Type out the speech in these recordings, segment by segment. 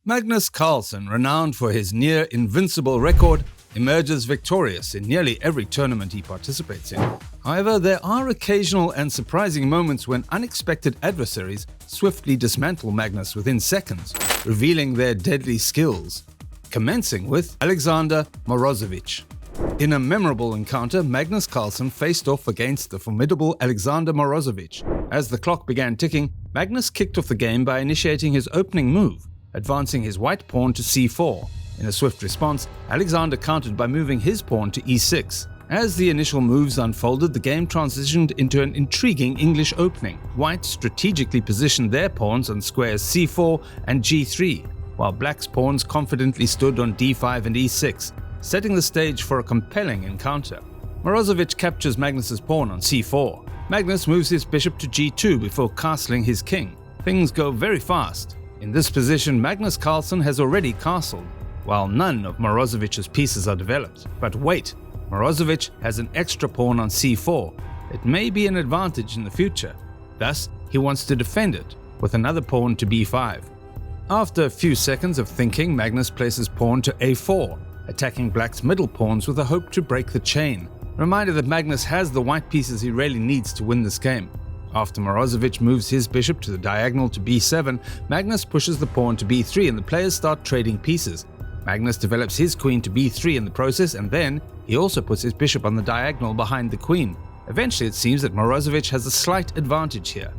Magnus Carlsen, renowned for his near-invincible record, emerges victorious in nearly every tournament he participates in. However, there are occasional and surprising moments when unexpected adversaries swiftly dismantle Magnus within seconds, revealing their deadly skills. Commencing with Alexander Morozevich. In a memorable encounter, Magnus Carlsen faced off against the formidable Alexander Morozevich. As the clock began ticking, Magnus kicked off the game by initiating his opening move, advancing his white pawn to c4. In a swift response, Alexander countered by moving his pawn to e6. As the initial moves unfolded, the game transitioned into an intriguing English opening. White strategically positioned their pawns on squares c4 and g3, while black's pawns confidently stood on d5 and e6, setting the stage for a compelling encounter. Morozevich captures Magnus's pawn on c4. Magnus moves his bishop to g2 before castling his king. Things go very fast. In this position, Magnus Carlsen has already castled, while none of Morozevich's pieces are developed. But wait, Morozevich has an extra pawn on c4. It may be an advantage in the future. Thus, he wants to defend it with another pawn to b5. After a few seconds of thinking, Magnus places pawn to a4, attacking black's middle pawns with a hope to break the chain. A reminder that Magnus has the white pieces he really needs to win this game. After Morozevich moves his bishop to the diagonal to b7, Magnus pushes the pawn to b3 and the players start trading pieces. Magnus develops his queen to b3 in the process, and then he also puts his bishop on the diagonal behind the queen. Eventually it seems that Morozevich has a slight advantage here.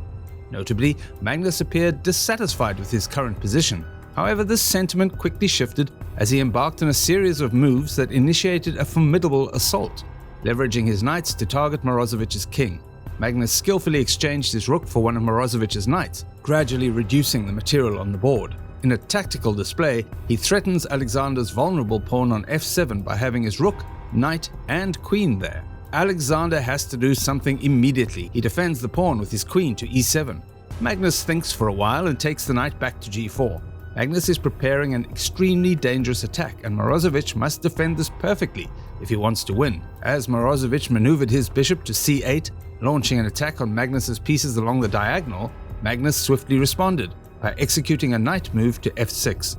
Notably, Magnus appeared dissatisfied with his current position. However, this sentiment quickly shifted as he embarked on a series of moves that initiated a formidable assault, leveraging his knights to target Morozevich's king. Magnus skillfully exchanged his rook for one of Morozevich's knights, gradually reducing the material on the board. In a tactical display, he threatens Alexander's vulnerable pawn on f7 by having his rook, knight, and queen there. Alexander has to do something immediately. He defends the pawn with his queen to e7. Magnus thinks for a while and takes the knight back to g4. Magnus is preparing an extremely dangerous attack, and Morozevich must defend this perfectly if he wants to win. As Morozevich maneuvered his bishop to c8, launching an attack on Magnus's pieces along the diagonal, Magnus swiftly responded by executing a knight move to f6.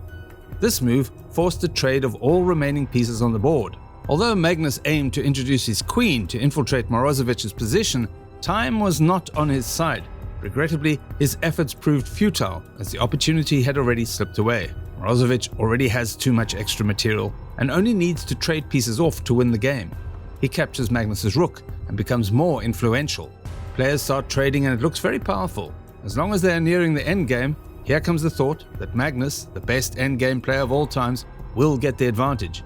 This move forced a trade of all remaining pieces on the board. Although Magnus aimed to introduce his queen to infiltrate Morozevich's position, time was not on his side. Regrettably, his efforts proved futile as the opportunity had already slipped away. Morozevich already has too much extra material and only needs to trade pieces off to win the game. He captures Magnus's rook and becomes more influential. Players start trading and it looks very powerful. As long as they are nearing the endgame, here comes the thought that Magnus, the best endgame player of all times, will get the advantage.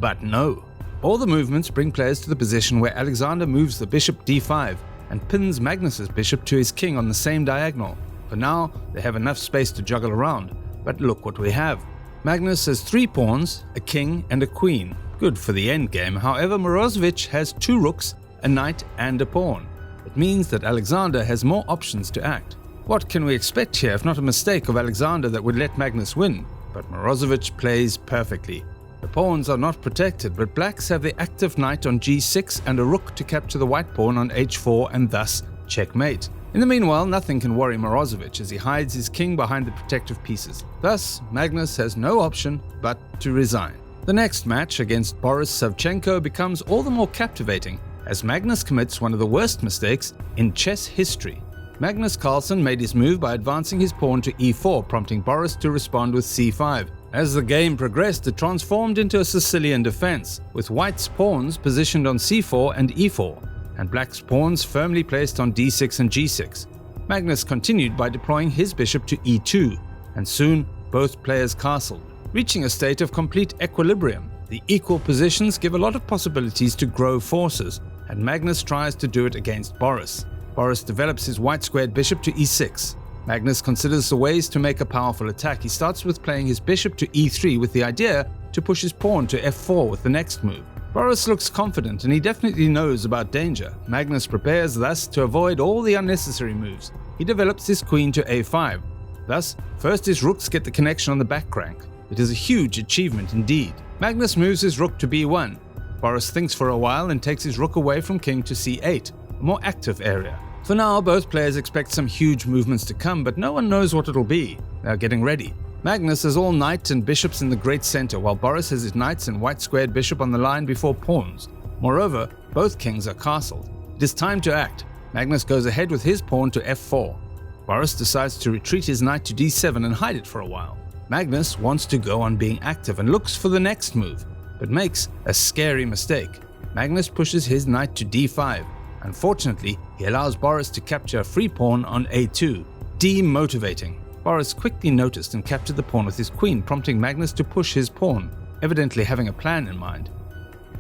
But no. All the movements bring players to the position where Alexander moves the bishop d5 and pins Magnus's bishop to his king on the same diagonal. For now, they have enough space to juggle around. But look what we have. Magnus has 3 pawns, a king and a queen. Good for the endgame. However, Morozevich has 2 rooks, a knight and a pawn. It means that Alexander has more options to act. What can we expect here if not a mistake of Alexander that would let Magnus win? But Morozevich plays perfectly. The pawns are not protected, but blacks have the active knight on g6 and a rook to capture the white pawn on h4 and thus checkmate. In the meanwhile, nothing can worry Morozevich as he hides his king behind the protective pieces. Thus, Magnus has no option but to resign. The next match against Boris Savchenko becomes all the more captivating as Magnus commits one of the worst mistakes in chess history. Magnus Carlsen made his move by advancing his pawn to e4, prompting Boris to respond with c5. As the game progressed, it transformed into a Sicilian defense, with white's pawns positioned on c4 and e4, and black's pawns firmly placed on d6 and g6. Magnus continued by deploying his bishop to e2, and soon both players castled. Reaching a state of complete equilibrium, the equal positions give a lot of possibilities to grow forces, and Magnus tries to do it against Boris. Boris develops his white-squared bishop to e6. Magnus considers the ways to make a powerful attack. He starts with playing his bishop to e3 with the idea to push his pawn to f4 with the next move. Boris looks confident and he definitely knows about danger. Magnus prepares thus to avoid all the unnecessary moves. He develops his queen to a5. Thus, first his rooks get the connection on the back rank. It is a huge achievement indeed. Magnus moves his rook to b1. Boris thinks for a while and takes his rook away from king to c8, a more active area. For now, both players expect some huge movements to come, but no one knows what it'll be. They are getting ready. Magnus has all knight and bishops in the great center, while Boris has his knights and white squared bishop on the line before pawns. Moreover, both kings are castled. It is time to act. Magnus goes ahead with his pawn to f4. Boris decides to retreat his knight to d7 and hide it for a while. Magnus wants to go on being active and looks for the next move, but makes a scary mistake. Magnus pushes his knight to d5. Unfortunately, he allows Boris to capture a free pawn on a2, demotivating. Boris quickly noticed and captured the pawn with his queen, prompting Magnus to push his pawn, evidently having a plan in mind.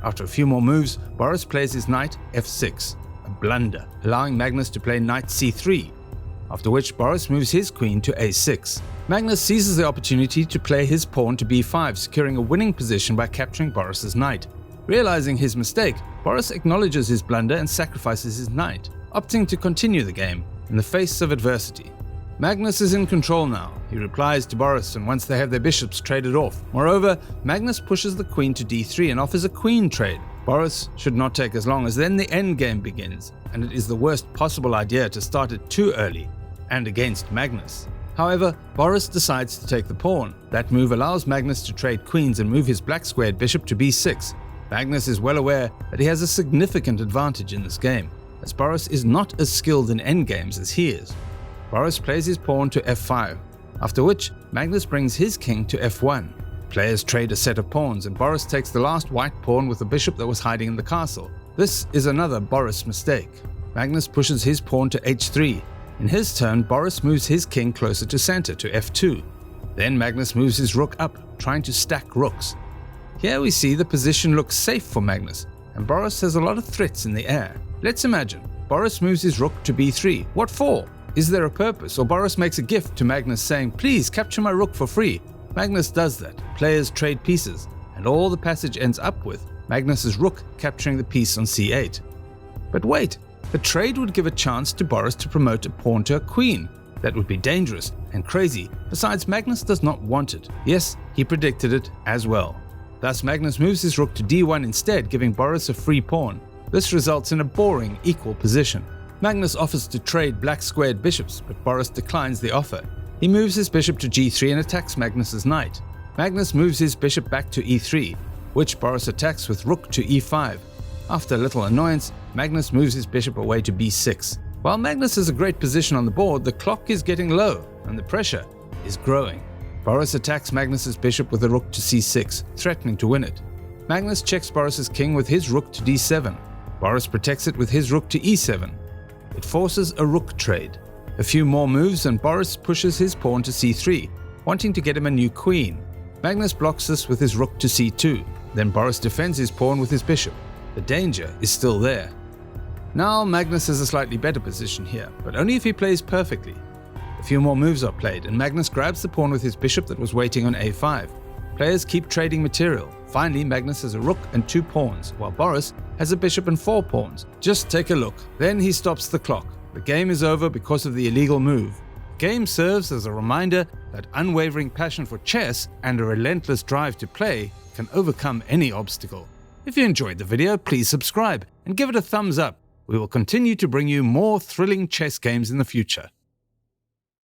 After a few more moves, Boris plays his knight f6, a blunder, allowing Magnus to play knight c3, after which Boris moves his queen to a6. Magnus seizes the opportunity to play his pawn to b5, securing a winning position by capturing Boris's knight. Realizing his mistake, Boris acknowledges his blunder and sacrifices his knight, opting to continue the game in the face of adversity. Magnus is in control now. He replies to Boris, and once they have their bishops traded off. Moreover, Magnus pushes the queen to d3 and offers a queen trade. Boris should not take as long, as then the endgame begins, and it is the worst possible idea to start it too early and against Magnus. However, Boris decides to take the pawn. That move allows Magnus to trade queens and move his black squared bishop to b6. Magnus is well aware that he has a significant advantage in this game, as Boris is not as skilled in endgames as he is. Boris plays his pawn to f5, after which Magnus brings his king to f1. Players trade a set of pawns, and Boris takes the last white pawn with the bishop that was hiding in the castle. This is another Boris mistake. Magnus pushes his pawn to h3. In his turn, Boris moves his king closer to center to f2. Then Magnus moves his rook up, trying to stack rooks. Here we see the position looks safe for Magnus, and Boris has a lot of threats in the air. Let's imagine Boris moves his rook to b3. What for? Is there a purpose? Or Boris makes a gift to Magnus saying, "Please capture my rook for free." Magnus does that. Players trade pieces, and all the passage ends up with Magnus's rook capturing the piece on c8. But wait, the trade would give a chance to Boris to promote a pawn to a queen. That would be dangerous and crazy. Besides, Magnus does not want it. Yes, he predicted it as well. Thus, Magnus moves his rook to d1 instead, giving Boris a free pawn. This results in a boring equal position. Magnus offers to trade black squared bishops, but Boris declines the offer. He moves his bishop to g3 and attacks Magnus's knight. Magnus moves his bishop back to e3, which Boris attacks with rook to e5. After a little annoyance, Magnus moves his bishop away to b6. While Magnus has a great position on the board, the clock is getting low and the pressure is growing. Boris attacks Magnus's bishop with a rook to c6, threatening to win it. Magnus checks Boris's king with his rook to d7. Boris protects it with his rook to e7. It forces a rook trade. A few more moves and Boris pushes his pawn to c3, wanting to get him a new queen. Magnus blocks this with his rook to c2. Then Boris defends his pawn with his bishop. The danger is still there. Now Magnus has a slightly better position here, but only if he plays perfectly. A few more moves are played, and Magnus grabs the pawn with his bishop that was waiting on a5. Players keep trading material. Finally, Magnus has a rook and 2 pawns, while Boris has a bishop and 4 pawns. Just take a look. Then he stops the clock. The game is over because of the illegal move. The game serves as a reminder that unwavering passion for chess and a relentless drive to play can overcome any obstacle. If you enjoyed the video, please subscribe and give it a thumbs up. We will continue to bring you more thrilling chess games in the future.